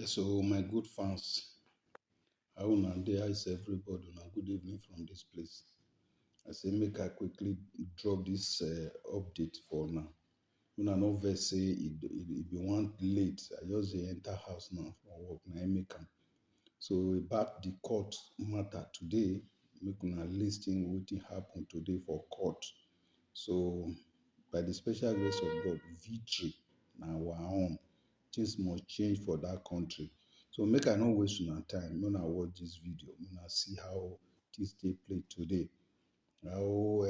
So, my good fans, how una dey? How is everybody? Una good evening from this place. I say make I quickly drop this update for now. Una no vex say it be one late. I just dey enter house now for work. Na im make am. So about the court matter today, make una lis ten wetin happen today for court. So by the special grace of God, victory na our own. Things must change for that country. So make I no waste una time. Una watch this video. Una see how things take place today. How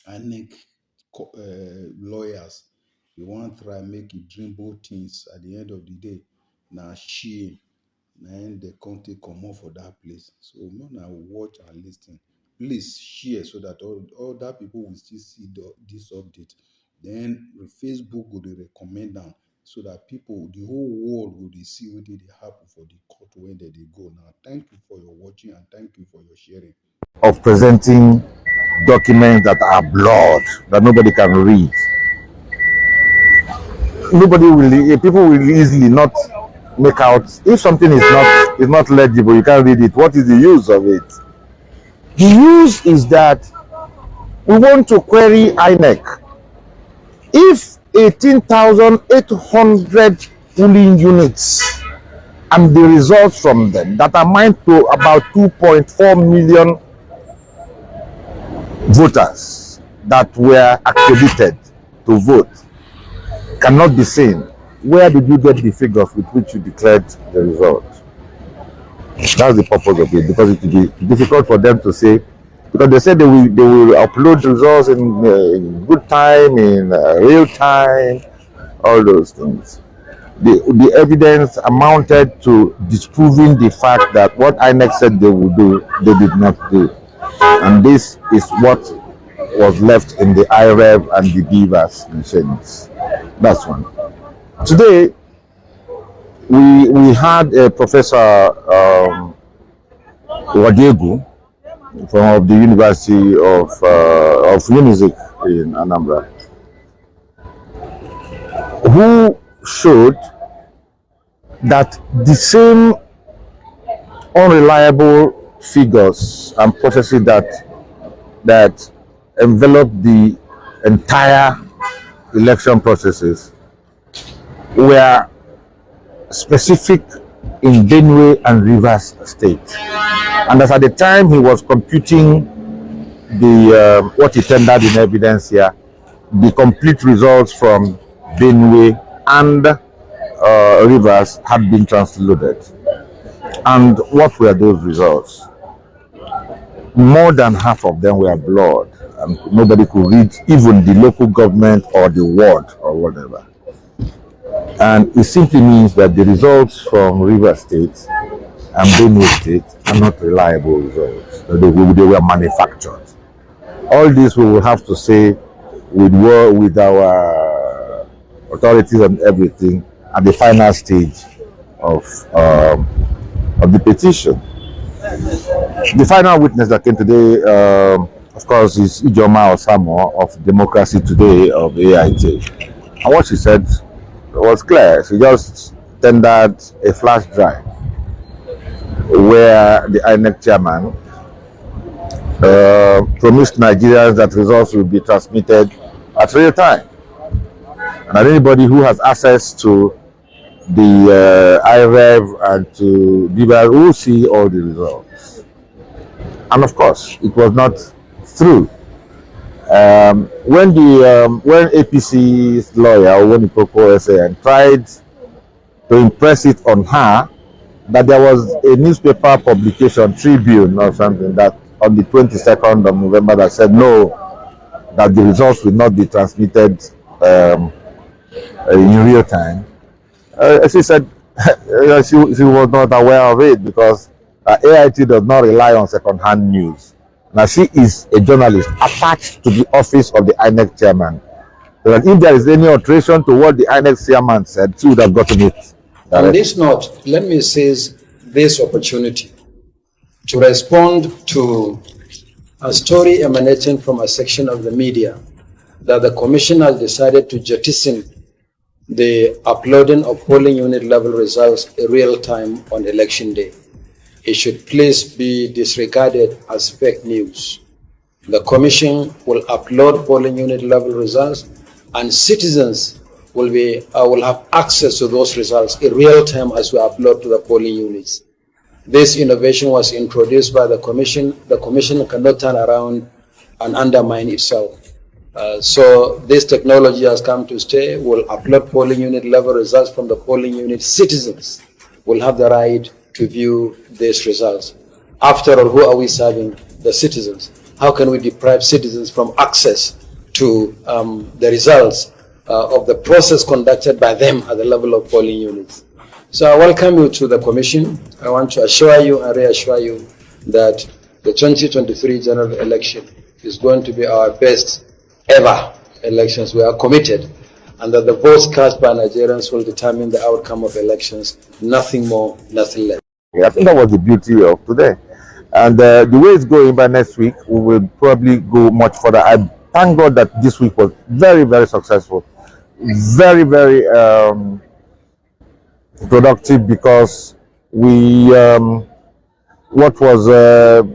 INEC lawyers they wan try make e dream both things. At the end of the day, na shame. Na im dey come take comot for that place. So make una watch and lis ten. Please share so that all that people will still see this update. Then Facebook go dey recommend am so that people, the whole world go dey see wetin dey happen for the court when they dey go now. Thank you for your watching and thank you for your sharing. Of presenting documents that are blood that nobody can read. People will easily not make out if something is not legible. You can't read it. What is the use of it? The use is that we want to query INEC. If 18,800 polling units and the results from them that amount to about 2.4 million voters that were accredited to vote cannot be seen, where did you get the figures with which you declared the result? That's the purpose of it, because it will be difficult for them to say, because they said they will upload results in good time, in real time, all those things. The evidence amounted to disproving the fact that what INEC said they would do, they did not do. And this is what was left in the IREV and the GIVAS machines. That's one. Today, we had a Professor Wadegu from the University of Unizik in Anambra, who showed that the same unreliable figures and processes that envelop the entire election processes were specific in Benue and Rivers State, and as at the time he was computing the what he tendered in evidence here, the complete results from Benue and Rivers had been transloaded. And what were those results? More than half of them were blood, and nobody could read even the local government or the ward or whatever. And it simply means that the results from Rivers State and Benue State are not reliable results. They were manufactured. All this we will have to say with our authorities and everything at the final stage of the petition. The final witness that came today, of course, is Ijoma Osamo of Democracy Today of AIT. And what she said was clear. She just tendered a flash drive where the INEC chairman promised Nigerians that results will be transmitted at real time. And anybody who has access to the IREV and to DBA will see all the results. And of course, it was not true. When APC's lawyer, Owonipoko SAN, tried to impress it on her that there was a newspaper publication, Tribune or something, that on the 22nd of November that said no, that the results will not be transmitted in real time. She said she was not aware of it because AIT does not rely on second-hand news. Now, she is a journalist attached to the office of the INEC chairman. So that if there is any alteration to what the INEC chairman said, she would have gotten it. On this note, let me seize this opportunity to respond to a story emanating from a section of the media that the commission has decided to jettison the uploading of polling unit level results in real time on election day. It should please be disregarded as fake news. The Commission will upload polling unit level results, and citizens will have access to those results in real time as we upload to the polling units. This innovation was introduced by the Commission. The Commission cannot turn around and undermine itself. So this technology has come to stay. We'll upload polling unit level results from the polling unit. Citizens will have the right to view these results. After all, who are we serving? The citizens. How can we deprive citizens from access to the results of the process conducted by them at the level of polling units? So I welcome you to the Commission. I want to assure you and reassure you that the 2023 general election is going to be our best ever elections. We are committed, and that the votes cast by Nigerians will determine the outcome of elections, nothing more, nothing less. I think that was the beauty of today. And the way it's going, by next week, we will probably go much further. I thank God that this week was very, very successful. Very, very productive, because we, what was the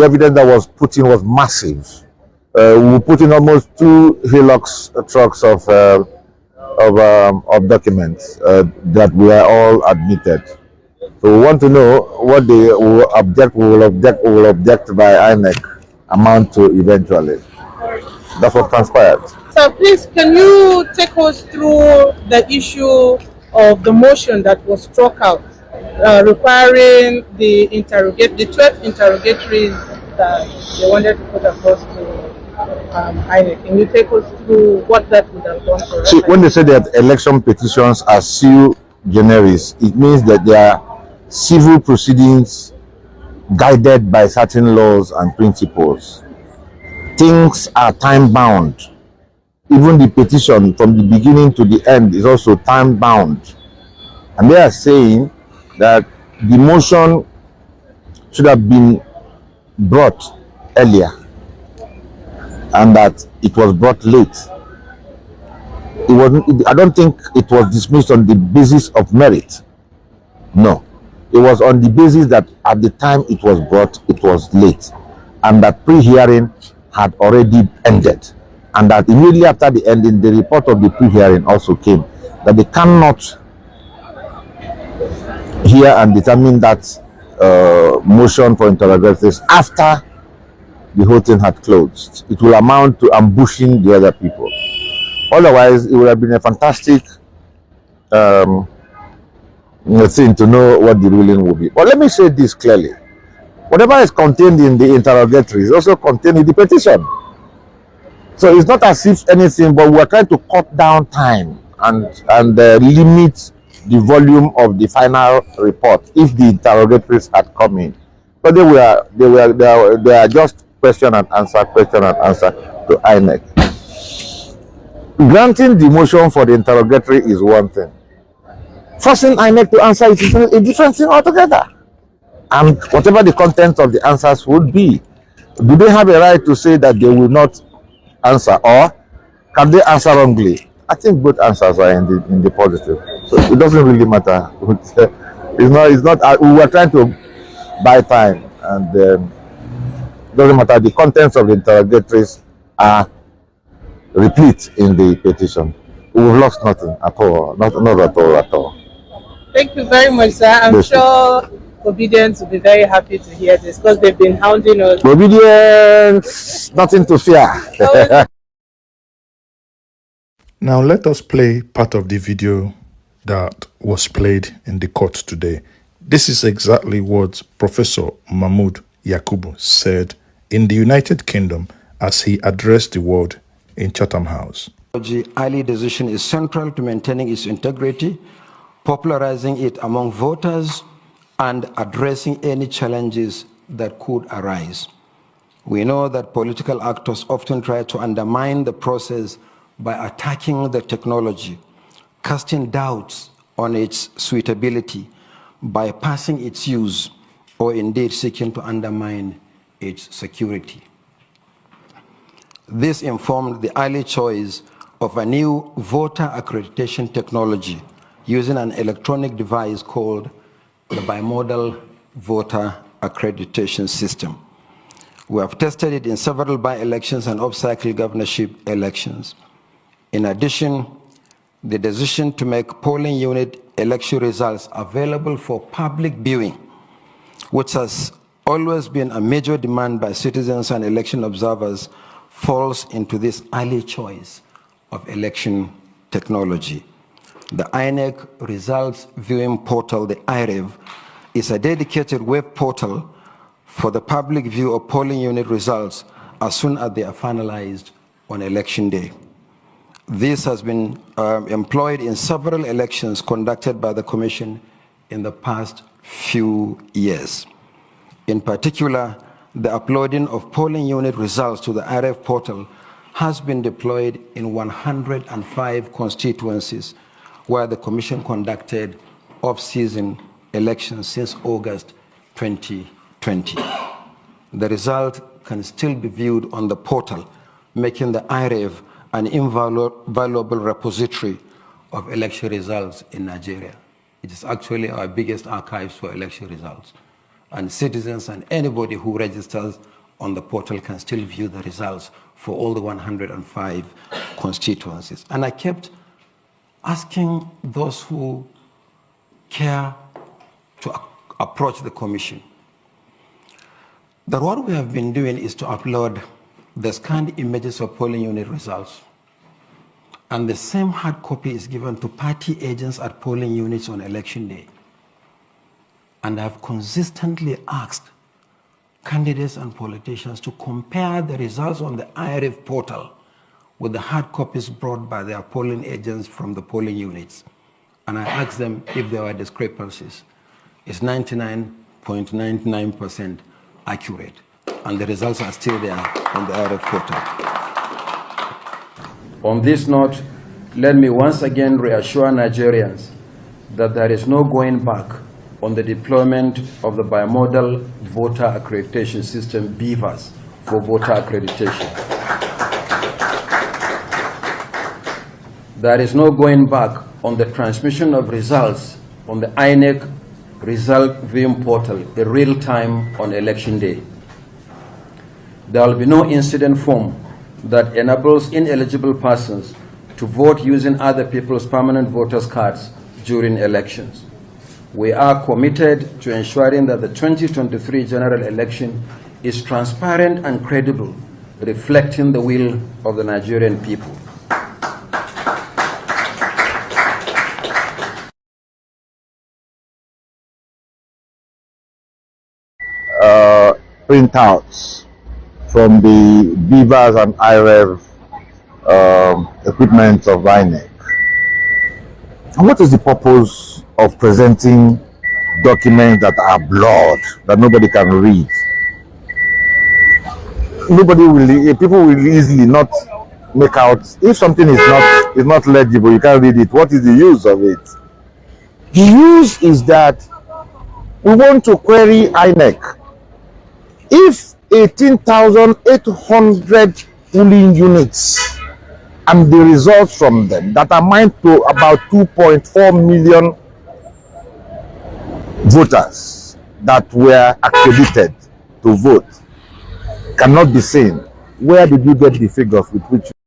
evidence that was put in was massive. We put in almost 2 Hilux trucks of documents that we are all admitted. So we want to know what they will object by INEC amount to eventually. That's what transpired. So please, can you take us through the issue of the motion that was struck out, requiring the 12 interrogatories that they wanted to put across to INEC? Can you take us through what that would have done for us? See, when they say that election petitions are sui generis, it means that they are civil proceedings guided by certain laws and principles. Things are time bound. Even the petition from the beginning to the end is also time bound. And they are saying that the motion should have been brought earlier and that it was brought late. It wasn't, I don't think it was dismissed on the basis of merit. No. It was on the basis that at the time it was brought, it was late, and that pre-hearing had already ended, and that immediately after the ending, the report of the pre-hearing also came, that they cannot hear and determine that motion for interrogatories after the whole thing had closed. It will amount to ambushing the other people. Otherwise, it would have been a fantastic thing to know what the ruling will be. But let me say this clearly: whatever is contained in the interrogatory is also contained in the petition. So it's not as if anything, but we're trying to cut down time and limit the volume of the final report if the interrogatories had come in. But they are just question and answer to INEC. Granting the motion for the interrogatory is one thing. Forcing INEC to answer it is a different thing altogether. And whatever the content of the answers would be, do they have a right to say that they will not answer, or can they answer wrongly? I think both answers are in the positive. So it doesn't really matter. It's not. We were trying to buy time, and it doesn't matter. The contents of the interrogatories are replete in the petition. We've lost nothing at all. Not at all. Thank you very much, sir. I'm sure Obedience will be very happy to hear this, because they've been hounding us. Obedience, nothing to fear. Now let us play part of the video that was played in the court today. This is exactly what Professor Mahmood Yakubu said in the United Kingdom as he addressed the world in Chatham House. Early decision is central to maintaining its integrity, popularizing it among voters, and addressing any challenges that could arise. We know that political actors often try to undermine the process by attacking the technology, casting doubts on its suitability, bypassing its use, or indeed seeking to undermine its security. This informed the early choice of a new voter accreditation technology using an electronic device called the Bimodal Voter Accreditation System. We have tested it in several by-elections and off-cycle governorship elections. In addition, the decision to make polling unit election results available for public viewing, which has always been a major demand by citizens and election observers, falls into this early choice of election technology. The INEC Results Viewing Portal, the IREV, is a dedicated web portal for the public view of polling unit results as soon as they are finalized on election day. This has been employed in several elections conducted by the Commission in the past few years. In particular, the uploading of polling unit results to the IREV portal has been deployed in 105 constituencies where the Commission conducted off-season elections since August 2020. The result can still be viewed on the portal, making the IREV an invaluable repository of election results in Nigeria. It is actually our biggest archives for election results. And citizens and anybody who registers on the portal can still view the results for all the 105 constituencies. And I kept asking those who care to approach the Commission that what we have been doing is to upload the scanned images of polling unit results, and the same hard copy is given to party agents at polling units on election day. And I've consistently asked candidates and politicians to compare the results on the IREV portal with the hard copies brought by their polling agents from the polling units. And I asked them if there were discrepancies. It's 99.99% accurate, and the results are still there on the IREV portal. On this note, let me once again reassure Nigerians that there is no going back on the deployment of the Bimodal Voter Accreditation System, BVAS, for voter accreditation. There is no going back on the transmission of results on the INEC Result Viewing Portal in real time on election day. There will be no incident form that enables ineligible persons to vote using other people's permanent voters' cards during elections. We are committed to ensuring that the 2023 general election is transparent and credible, reflecting the will of the Nigerian people. Printouts from the BVAS and IREV equipment of INEC. And what is the purpose of presenting documents that are blurred, that nobody can read? People will easily not make out. If something is not legible, you can't read it. What is the use of it? The use is that we want to query INEC. If 18,800 polling units and the results from them that amount to about 2.4 million voters that were accredited to vote cannot be seen, where did you get the figures with which